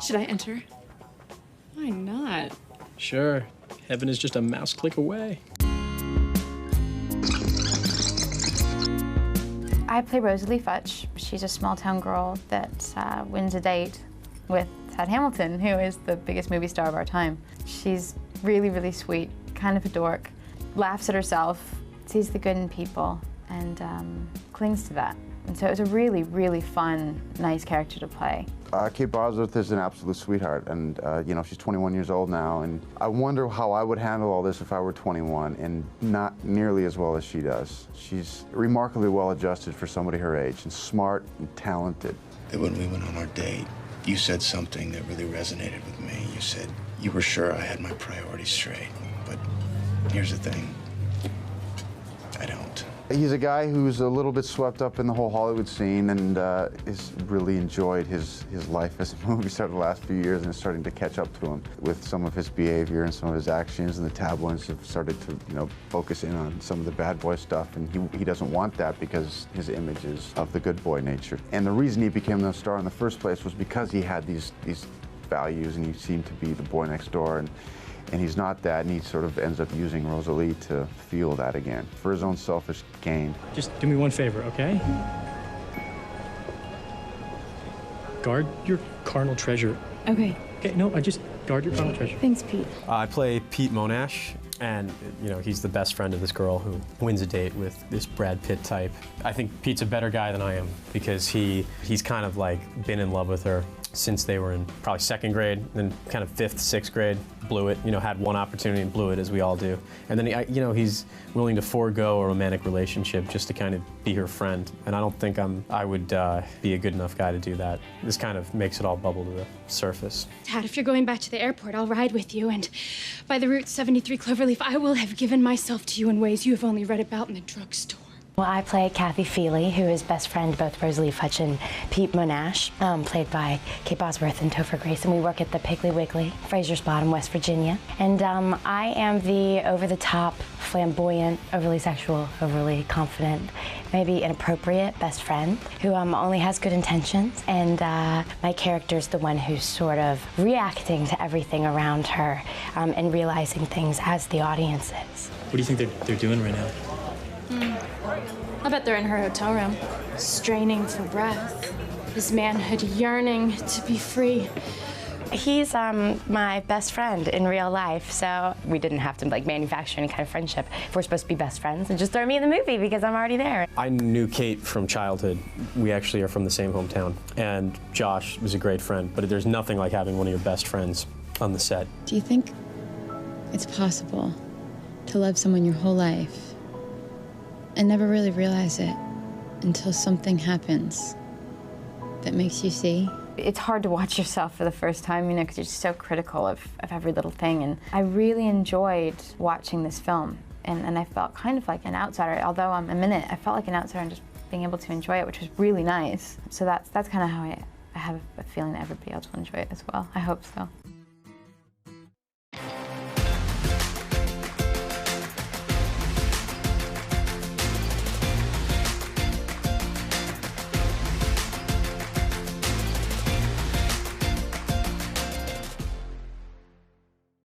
Should I enter? Why not? Sure. Heaven is just a mouse click away. I play Rosalie Futch. She's a small-town girl that wins a date with Ted Hamilton, who is the biggest movie star of our time. She's really, really sweet, kind of a dork, laughs at herself, sees the good in people, and clings to that. And so it was a really, really fun, nice character to play. Kate Bosworth is an absolute sweetheart, and you know, she's 21 years old now, and I wonder how I would handle all this if I were 21, and not nearly as well as she does. She's remarkably well adjusted for somebody her age, and smart and talented. That when we went on our date, you said something that really resonated with me. You said you were sure I had my priorities straight, but here's the thing, I don't. He's a guy who's a little bit swept up in the whole Hollywood scene, and has really enjoyed his life as a movie star the last few years, and is starting to catch up to him with some of his behavior and some of his actions, and the tabloids have started to, you know, focus in on some of the bad boy stuff, and he doesn't want that because his image is of the good boy nature. And the reason he became the star in the first place was because he had these values, and he seemed to be the boy next door, and he's not that, and he sort of ends up using Rosalie to feel that again, for his own selfish gain. Just do me one favor, okay? Guard your carnal treasure. Okay. Okay, no, just guard your carnal treasure. Thanks, Pete. I play Pete Monash, and you know, he's the best friend of this girl who wins a date with this Brad Pitt type. I think Pete's a better guy than I am because he's kind of like been in love with her since they were in probably second grade, then kind of fifth, sixth grade, blew it, you know, had one opportunity and blew it, as we all do. And then, you know, he's willing to forego a romantic relationship just to kind of be her friend. And I don't think I would be a good enough guy to do that. This kind of makes it all bubble to the surface. Dad, if you're going back to the airport, I'll ride with you, and by the Route 73 Cloverleaf, I will have given myself to you in ways you have only read about in the drugstore. Well, I play Kathy Feely, who is best friend to both Rosalie Futch and Pete Monash, played by Kate Bosworth and Topher Grace, and we work at the Piggly Wiggly, Fraser's Bottom, West Virginia. And I am the over-the-top, flamboyant, overly sexual, overly confident, maybe inappropriate best friend who only has good intentions, and my character's the one who's sort of reacting to everything around her and realizing things as the audience is. What do you think they're doing right now? I bet they're in her hotel room, straining for breath, his manhood yearning to be free. He's my best friend in real life, so we didn't have to like manufacture any kind of friendship. If we're supposed to be best friends, and just throw me in the movie because I'm already there. I knew Kate from childhood. We actually are from the same hometown. And Josh was a great friend, but there's nothing like having one of your best friends on the set. Do you think it's possible to love someone your whole life and never really realize it until something happens that makes you see? It's hard to watch yourself for the first time, you know, because you're just so critical of every little thing. And I really enjoyed watching this film, and I felt kind of like an outsider. Although I'm in it, I felt like an outsider and just being able to enjoy it, which was really nice. So that's kind of how I have a feeling that everybody else will enjoy it as well. I hope so.